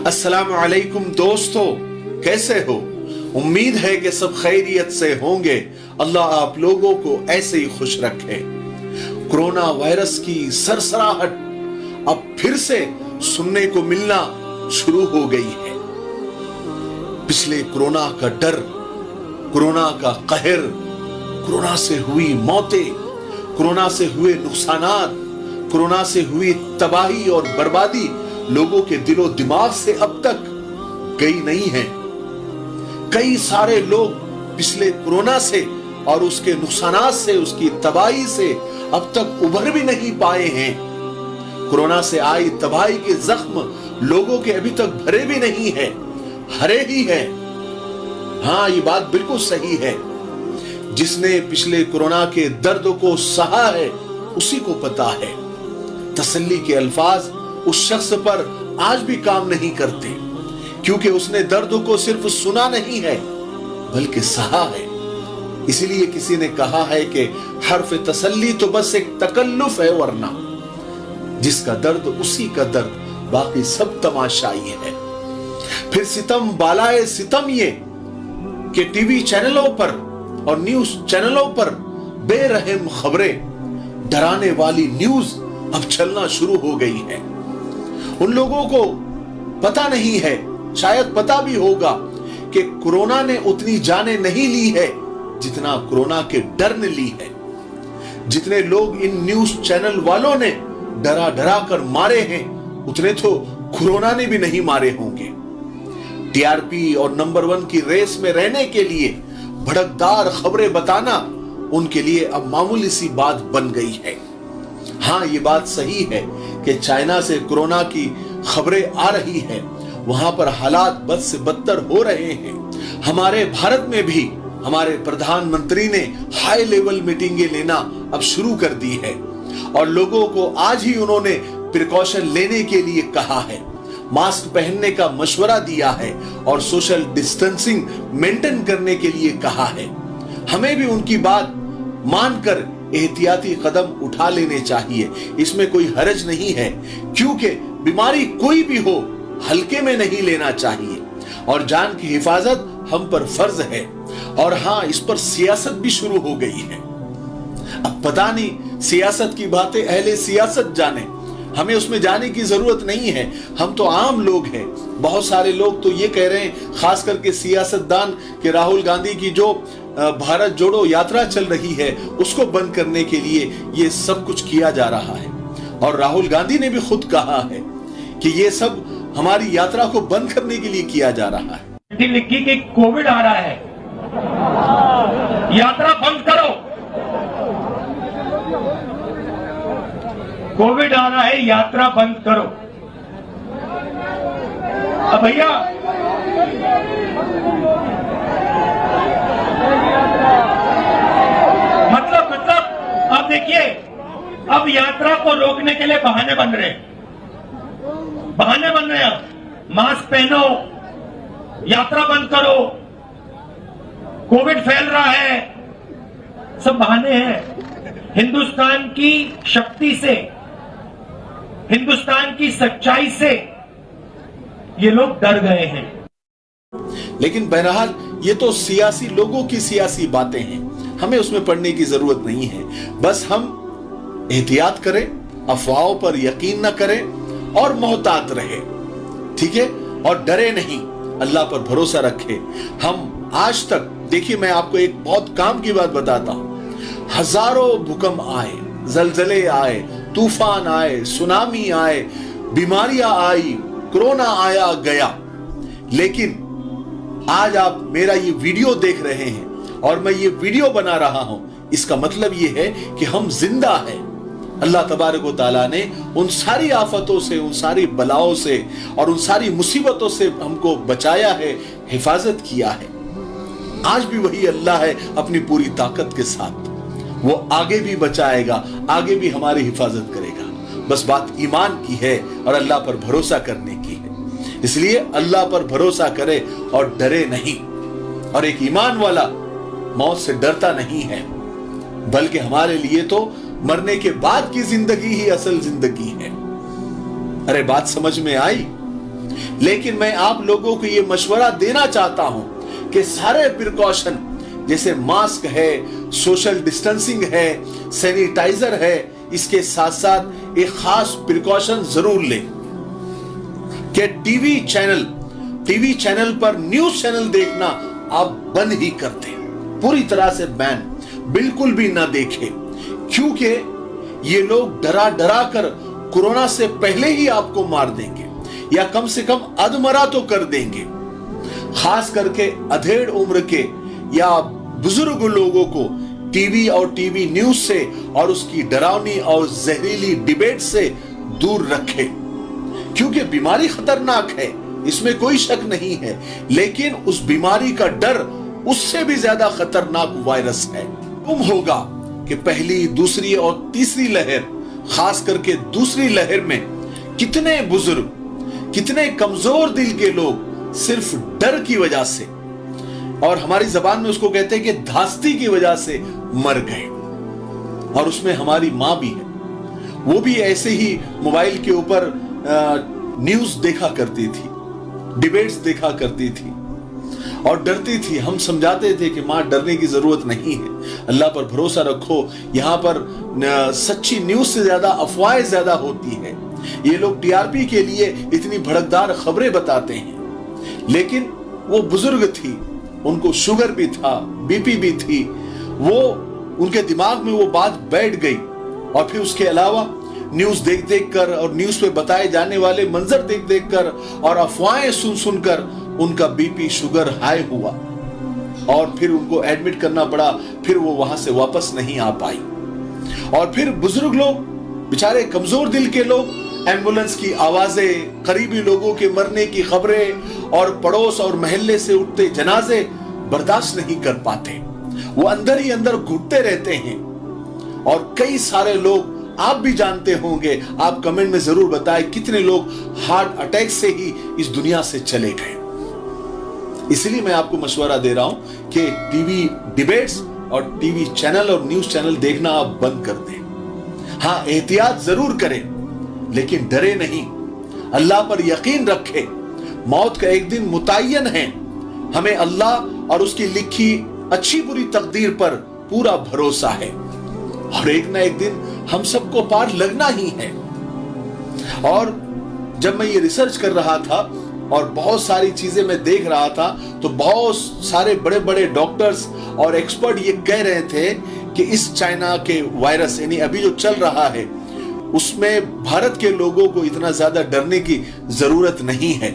अस्सलाम वालेकुम दोस्तों, कैसे हो? उम्मीद है कि सब खैरियत से होंगे। अल्लाह आप लोगों को ऐसे ही खुश रखे। कोरोना वायरस की सरसराहट अब फिर से सुनने को मिलना शुरू हो गई है। पिछले कोरोना का डर, कोरोना का कहर, कोरोना से हुई मौतें, कोरोना से हुए नुकसानात, कोरोना से हुई तबाही और बर्बादी लोगों के दिलो दिमाग से अब तक गई नहीं है। कई सारे लोग पिछले कोरोना से और उसके नुकसानात से, उसकी तबाही से अब तक उभर भी नहीं पाए हैं। कोरोना से आई तबाही के जख्म लोगों के अभी तक भरे भी नहीं है, हरे ही है। हाँ, ये बात बिल्कुल सही है। जिसने पिछले कोरोना के दर्द को सहा है उसी को पता है। तसल्ली के अल्फाज उस शख्स पर आज भी काम नहीं करते, क्योंकि उसने दर्द को सिर्फ सुना नहीं है बल्कि सहा है। इसीलिए किसी ने कहा है कि हर्फ तसल्ली तो बस एक तकल्लुफ है, वरना जिसका दर्द उसी का दर्द, बाकी सब तमाशाई है। फिर सितम बालाए सितम ये कि टीवी चैनलों पर और न्यूज चैनलों पर बेरहम खबरें, डराने वाली न्यूज अब चलना शुरू हो गई है। उन लोगों को पता नहीं है, शायद पता भी होगा, कि कोरोना ने उतनी जानें नहीं ली है जितना कोरोना के डर ने ली है। जितने लोग इन न्यूज चैनल वालों ने डरा डरा कर मारे हैं, उतने तो कोरोना ने भी नहीं मारे होंगे। टीआरपी और नंबर 1 की रेस में रहने के लिए भड़कदार खबरें बताना उनके लिए अब मामूली सी बात बन गई है। हाँ, ये बात सही है कि चाइना से कोरोना की खबरें आ रही है, वहां पर हालात बद से बदतर हो रहे हैं। हमारे भारत में भी हमारे प्रधानमंत्री ने हाई लेवल मीटिंगें लेना अब शुरू कर दी है और लोगों को आज ही उन्होंने प्रिकॉशन लेने के लिए कहा है, मास्क पहनने का मशवरा दिया है और सोशल डिस्टेंसिंग मेंटेन करने के लिए कहा है। हमें भी उनकी बात मानकर एहतियाती कदम उठा लेने चाहिए। इसमें कोई हरज नहीं है, क्योंकि बीमारी कोई भी हो हल्के में नहीं लेना चाहिए और जान की हिफाजत हम पर फर्ज है। और हाँ, इस पर सियासत भी शुरू हो गई है। अब पता नहीं सियासत की बातें अहले सियासत जाने, हमें उसमें जाने की जरूरत नहीं है। हम तो आम लोग हैं। बहुत सारे लोग तो ये कह रहे हैं, खास करके सियासतदान, कि राहुल गांधी की जो भारत जोड़ो यात्रा चल रही है उसको बंद करने के लिए ये सब कुछ किया जा रहा है। और राहुल गांधी ने भी खुद कहा है कि ये सब हमारी यात्रा को बंद करने के लिए किया जा रहा है। लिखी कि कोविड आ रहा है, यात्रा बंद करो। कोविड आ रहा है, यात्रा बंद करो। अब भैया मतलब अब देखिए, अब यात्रा को रोकने के लिए बहाने बन रहे हैं। मास्क पहनो, यात्रा बंद करो, कोविड फैल रहा है, सब बहाने हैं। हिंदुस्तान की शक्ति से, हिंदुस्तान की सच्चाई से ये लोग डर गए हैं। लेकिन बहरहाल ये तो सियासी लोगों की सियासी बातें हैं, हमें उसमें पढ़ने की जरूरत नहीं है। बस हम एहतियात करें, अफवाहों पर यकीन न करें और मोहतात रहे, ठीक है? और डरे नहीं, अल्लाह पर भरोसा रखें। हम आज तक, देखिए मैं आपको एक बहुत काम की बात बताता हूं, हजारों भूकंप आए, जलजले आए, तूफान आए, सुनामी आए, बीमारियां आई, कोरोना आया गया, लेकिन आज आप मेरा ये वीडियो देख रहे हैं और मैं ये वीडियो बना रहा हूं, इसका मतलब ये है कि हम जिंदा हैं। अल्लाह तबारक व तआला ने उन सारी आफतों से, उन सारी बलाओं से और उन सारी मुसीबतों से हमको बचाया है, हिफाजत किया है। आज भी वही अल्लाह है अपनी पूरी ताकत के साथ, वो आगे भी बचाएगा, आगे भी हमारी हिफाजत करेगा। बस बात ईमान की है और अल्लाह पर भरोसा करने की है। इसलिए अल्लाह पर भरोसा करे और डरे नहीं। और एक ईमान वाला मौत से डरता नहीं है, बल्कि हमारे लिए तो मरने के बाद की जिंदगी ही असल जिंदगी है। अरे बात समझ में आई? लेकिन मैं आप लोगों को ये मशवरा देना चाहता हूं कि सारे प्रिकॉशन जैसे मास्क है, सोशल डिस्टेंसिंग है, सैनिटाइजर है, इसके साथ साथ एक खास प्रिकॉशन जरूर लें कि टीवी चैनल पर न्यूज चैनल देखना आप बंद ही कर दें, पूरी तरह से बैन, बिल्कुल भी ना देखें, क्योंकि ये लोग डरा डरा कर कोरोना से पहले ही आपको मार देंगे या कम से कम अधमरा तो कर देंगे। खास करके अधेड़ उम्र के या बुजुर्ग लोगों को टीवी और टीवी न्यूज से और उसकी डरावनी और जहरीली डिबेट से दूर रखें, क्योंकि बीमारी खतरनाक है, इसमें कोई शक नहीं है, लेकिन उस बीमारी का डर उससे भी ज्यादा खतरनाक वायरस है। तुम होगा कि पहली, दूसरी और तीसरी लहर, खास करके दूसरी लहर में कितने बुजुर्ग, कितने कमजोर दिल के लोग सिर्फ डर की वजह से, और हमारी जबान में उसको कहते हैं कि धास्ती की वजह से मर गए। और उसमें हमारी मां भी है, वो भी ऐसे ही मोबाइल के ऊपर न्यूज देखा करती थी, डिबेट्स देखा करती थी और डरती थी। हम समझाते थे कि मां डरने की जरूरत नहीं है, अल्लाह पर भरोसा रखो, यहां पर सच्ची न्यूज से ज्यादा अफवाहें ज्यादा होती है। ये लोग टीआरपी के लिए इतनी भड़कदार खबरें बताते हैं, लेकिन वो बुजुर्ग थी, उनको शुगर भी था, बीपी भी थी, वो उनके दिमाग में वो बात बैठ गई और फिर उसके अलावा न्यूज देख देख कर और न्यूज पे बताए जाने वाले मंजर देख देख कर और अफवाहें सुन सुनकर उनका बीपी शुगर हाई हुआ और फिर उनको एडमिट करना पड़ा, फिर वो वहां से वापस नहीं आ पाई। और फिर बुजुर्ग लोग, बेचारे कमजोर दिल के लोग, एम्बुलेंस की आवाजें, करीबी लोगों के मरने की खबरें और पड़ोस और मोहल्ले से उठते जनाजे बर्दाश्त नहीं कर पाते, वो अंदर ही अंदर घुटते रहते हैं। और कई सारे लोग, आप भी जानते होंगे, आप कमेंट में जरूर बताएं कितने लोग हार्ट अटैक से ही इस दुनिया से चले गए। इसलिए मैं आपको मशवरा दे रहा हूं कि टीवी डिबेट्स और टीवी चैनल और न्यूज चैनल देखना आप बंद कर दें। हां, एहतियात जरूर करें, लेकिन डरे नहीं, अल्लाह पर यकीन रखें। मौत का एक दिन मुतय्यन है, हमें अल्लाह और उसकी लिखी अच्छी बुरी तकदीर पर पूरा भरोसा है और एक ना एक दिन हम सबको पार लगना ही है। और जब मैं ये रिसर्च कर रहा था और बहुत सारी चीजें मैं देख रहा था, तो बहुत सारे बड़े बड़े डॉक्टर्स और एक्सपर्ट ये कह रहे थे कि इस चाइना के वायरस, यानी अभी जो चल रहा है, उसमें भारत के लोगों को इतना ज्यादा डरने की जरूरत नहीं है।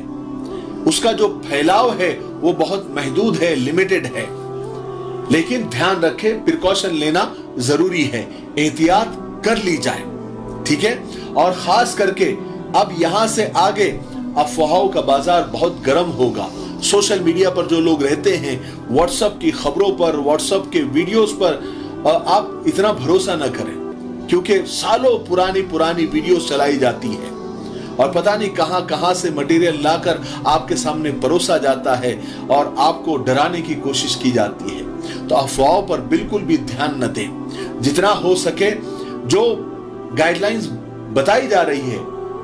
उसका जो फैलाव है वो बहुत महदूद है, लिमिटेड है, लेकिन ध्यान रखें, प्रिकॉशन लेना जरूरी है, एहतियात कर ली जाए, ठीक है। और खास करके अब यहां से आगे अफवाहों का बाजार बहुत गर्म होगा। सोशल मीडिया पर जो लोग रहते हैं, व्हाट्सएप की खबरों पर, व्हाट्सएप के वीडियोस पर आप इतना भरोसा न करें, क्योंकि सालों पुरानी वीडियोस चलाई जाती है और पता नहीं कहां कहां से मटेरियल लाकर आपके सामने परोसा जाता है और आपको डराने की कोशिश की जाती है। तो अफवाहों पर बिल्कुल भी ध्यान न दें। जितना हो सके जो गाइडलाइंस बताई जा रही है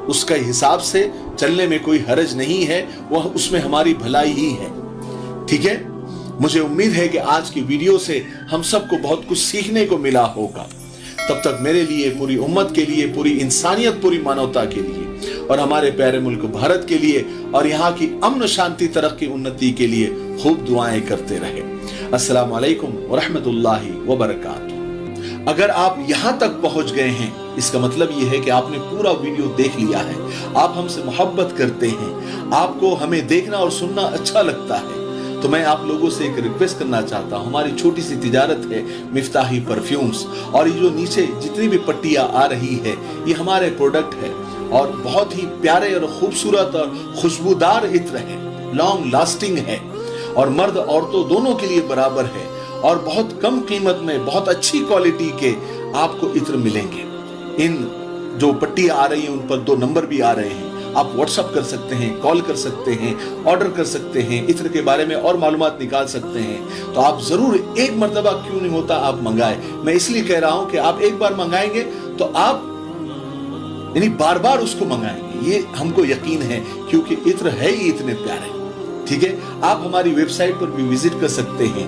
उसके हिसाब से चलने में कोई हर्ज नहीं है, वह उसमें हमारी भलाई ही है, ठीक है। मुझे उम्मीद है कि आज की वीडियो से हम सबको बहुत कुछ सीखने को मिला होगा। तब तक मेरे लिए, पूरी उम्मत के लिए, पूरी इंसानियत, पूरी मानवता के लिए और हमारे प्यारे मुल्क भारत के लिए और यहाँ की अमन, शांति, तरक्की, उन्नति के लिए खूब दुआएं करते रहे। अस्सलाम वालेकुम व रहमतुल्लाहि व बरकातुहू। अगर आप यहाँ तक पहुँच गए हैं, इसका मतलब यह है कि आपने पूरा वीडियो देख लिया है, आप हमसे मोहब्बत करते हैं, आपको हमें देखना और सुनना अच्छा लगता है। तो मैं आप लोगों से एक रिक्वेस्ट करना चाहता हूं। हमारी छोटी सी तिजारत है मिफ्ताही परफ्यूम्स, और ये जो नीचे जितनी भी पट्टियां आ रही है ये हमारे प्रोडक्ट है और बहुत ही प्यारे और खूबसूरत और खुशबूदार इत्र है, लॉन्ग लास्टिंग है और मर्द औरतों दोनों के लिए बराबर है और बहुत कम कीमत में बहुत अच्छी क्वालिटी के आपको इत्र मिलेंगे। इन जो पट्टियां आ रही हैं उन पर 2 नंबर भी आ रहे हैं, आप व्हाट्सएप कर सकते हैं, कॉल कर सकते हैं, ऑर्डर कर सकते हैं, इत्र के बारे में और मालूमात निकाल सकते हैं। तो आप जरूर एक मर्तबा क्यों नहीं होता आप मंगाएं। मैं इसलिए कह रहा हूं कि आप एक बार मंगाएंगे तो आप यानी बार बार उसको मंगाएंगे। یہ ہم کو یقین ہے کیونکہ عطر ہے ہی اتنے پیارے. ٹھیک ہے, آپ ہماری ویب سائٹ پر بھی وزٹ کر سکتے ہیں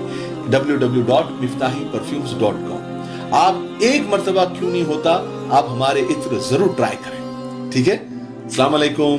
www.miftahiperfumes.com. آپ ایک مرتبہ کیوں نہیں ہوتا, آپ ہمارے عطر ضرور ٹرائی کریں. ٹھیک ہے, السلام علیکم.